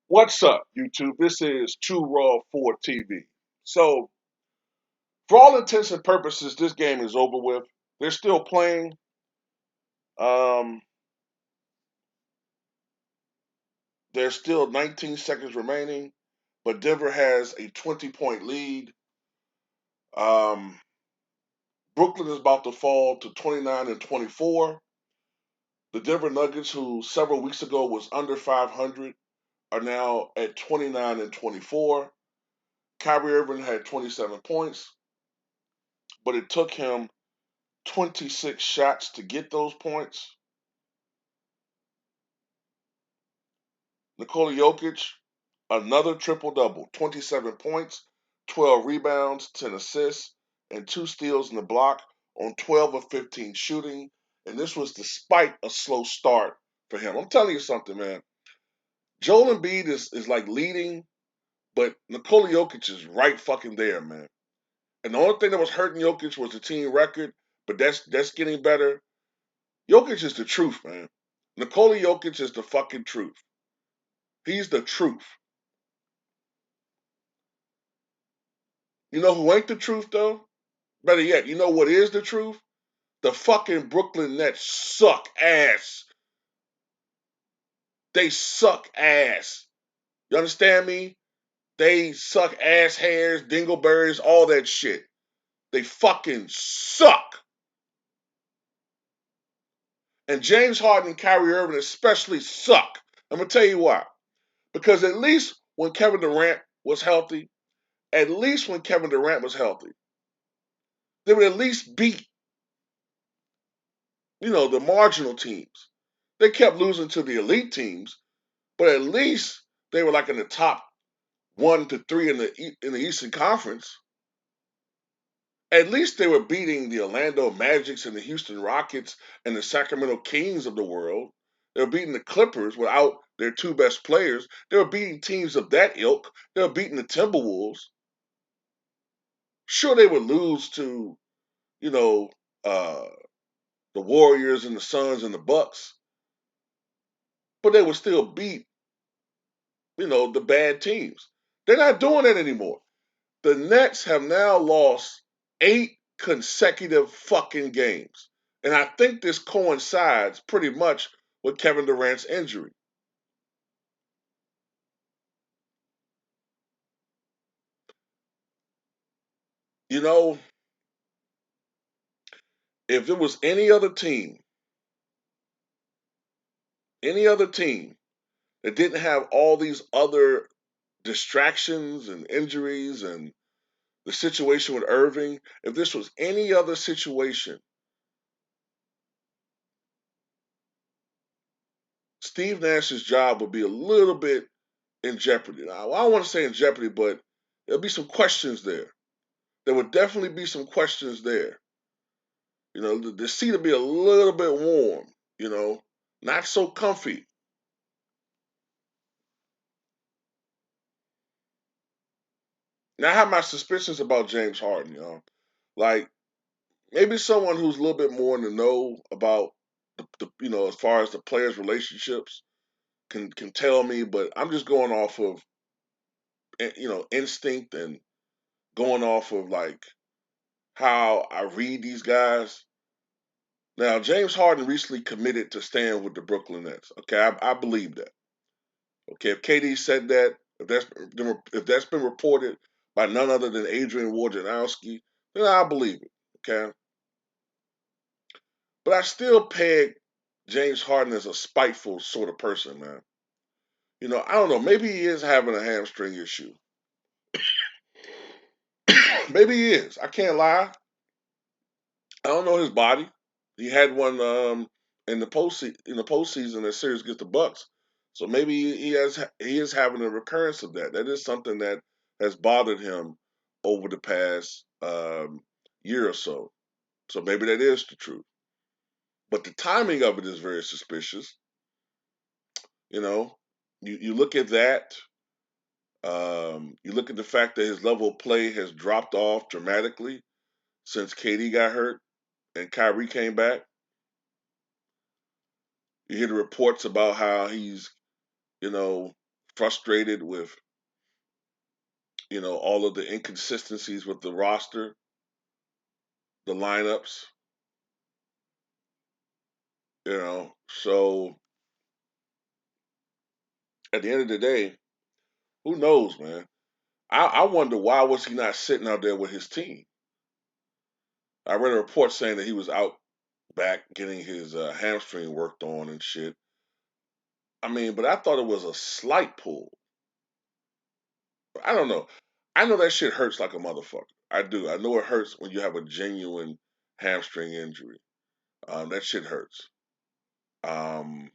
What's up, YouTube? This is True Raw 4 TV. So, for all intents and purposes, this game is over with. They're still playing. Um, there's still 19 seconds remaining, but Denver has a 20-point lead. Um, Brooklyn is about to fall to 29 and 24. The Denver Nuggets, who several weeks ago was under 500, are now at 29 and 24. Kyrie Irving had 27 points, but it took him 26 shots to get those points. Nikola Jokic, another triple double, 27 points, 12 rebounds, 10 assists, and 2 steals in the block on 12 of 15 shooting. And this was despite a slow start for him. I'm telling you something, man. Joel Embiid is like leading, but Nikola Jokic is right fucking there, man. And the only thing that was hurting Jokic was the team record, but that's getting better. Jokic is the truth, man. Nikola Jokic is the fucking truth. He's the truth. You know who ain't the truth though? Better yet, you know what is the truth? The fucking Brooklyn Nets suck ass. They suck ass. You understand me? They suck ass hairs, dingleberries, all that shit. They fucking suck. And James Harden and Kyrie Irving especially suck. I'm gonna tell you why. Because at least when Kevin Durant was healthy, at least when Kevin Durant was healthy, they would at least beat, the marginal teams. They kept losing to the elite teams, but at least they were like in the top 1 to 3 in the Eastern Conference. At least they were beating the Orlando Magics and the Houston Rockets and the Sacramento Kings of the world. They were beating the Clippers without their two best players. They were beating teams of that ilk. They were beating the Timberwolves. Sure, they would lose to, you know, uh, the Warriors and the Suns and the Bucks, but they would still beat, the bad teams. They're not doing that anymore. The Nets have now lost 8 consecutive fucking games. And I think this coincides pretty much with Kevin Durant's injury. You know, if it was any other team that didn't have all these other distractions and injuries and the situation with Irving, if this was any other situation, Steve Nash's job would be a little bit in jeopardy. Now, I don't want to say in jeopardy, but there'll be some questions there. There would definitely be some questions there. The seat will be a little bit warm, not so comfy. Now, I have my suspicions about James Harden, Like, maybe someone who's a little bit more in the know about as far as the players' relationships can tell me, but I'm just going off of instinct and going off of like how I read these guys. Now, James Harden recently committed to staying with the Brooklyn Nets. Okay, I believe that. Okay, if KD said that, if that's been reported by none other than Adrian Wojnarowski, then I believe it. Okay, but I still peg James Harden as a spiteful sort of person, man. I don't know. Maybe he is having a hamstring issue. Maybe he is. I can't lie. I don't know his body. He had one in the postseason that series against the Bucks. So maybe he is having a recurrence of that. That is something that has bothered him over the past year or so. So maybe that is the truth. But the timing of it is very suspicious. You know, you look at that. You look at the fact that his level of play has dropped off dramatically since KD got hurt and Kyrie came back. You hear the reports about how he's, you know, frustrated with, all of the inconsistencies with the roster, the lineups, So at the end of the day, who knows, man? I wonder why was he not sitting out there with his team? I read a report saying that he was out back getting his hamstring worked on and shit. I mean, but I thought it was a slight pull. I don't know. I know that shit hurts like a motherfucker. I do. I know it hurts when you have a genuine hamstring injury. That shit hurts. Um,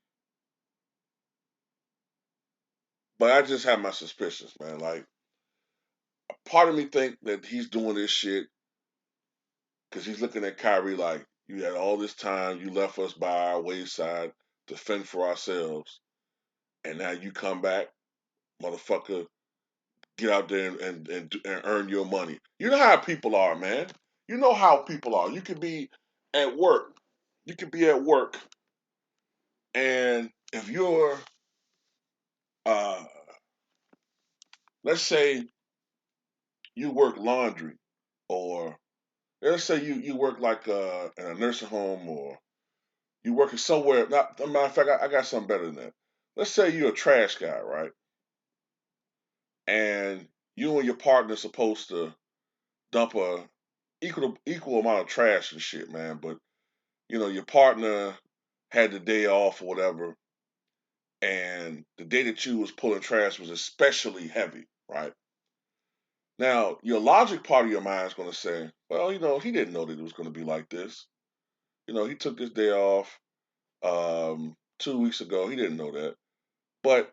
but I just have my suspicions, man. Like, part of me think that he's doing this shit because he's looking at Kyrie like, you had all this time, you left us by our wayside to fend for ourselves, and now you come back, motherfucker, get out there and earn your money. You know how people are, man. You know how people are. You could be at work. You could be at work, and if you're, uh, let's say you work laundry, or let's say you work like in a nursing home, or you working somewhere. Not, as a matter of fact, I got something better than that. Let's say you're a trash guy, right? And you and your partner supposed to dump a equal amount of trash and shit, man. But your partner had the day off or whatever, and the day that you was pulling trash was especially heavy, right? Now, your logic part of your mind is going to say, well, he didn't know that it was going to be like this. He took this day off 2 weeks ago. He didn't know that. But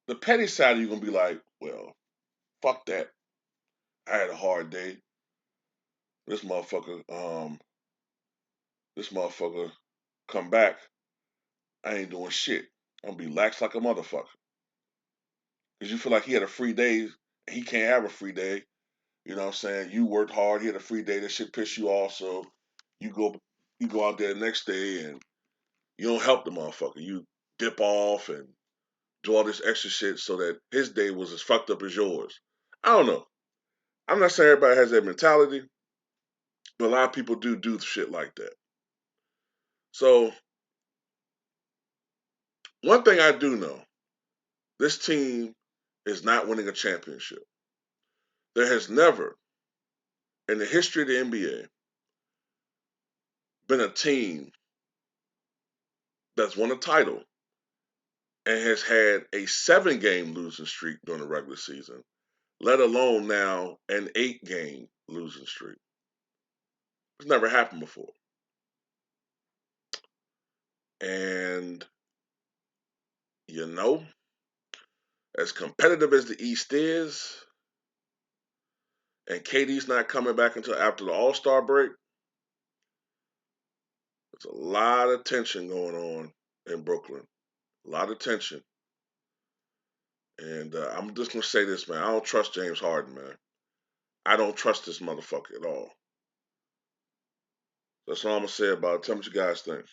the petty side of you going to be like, well, fuck that. I had a hard day. This motherfucker, this motherfucker come back. I ain't doing shit. I'm gonna be lax like a motherfucker. Cause you feel like he had a free day and he can't have a free day. You know what I'm saying? You worked hard, he had a free day, that shit piss you off, so you go you go out there the next day and you don't help the motherfucker. You dip off and do all this extra shit so that his day was as fucked up as yours. I don't know. I'm not saying everybody has that mentality, but a lot of people do shit like that. So one thing I do know, this team is not winning a championship. There has never, in the history of the NBA, been a team that's won a title and has had a 7-game losing streak during the regular season, let alone now an 8-game losing streak. It's never happened before. And, you know, as competitive as the East is, and KD's not coming back until after the All-Star break, there's a lot of tension going on in Brooklyn. A lot of tension. And I'm just going to say this, man. I don't trust James Harden, man. I don't trust this motherfucker at all. That's all I'm going to say about it. Tell me what you guys think.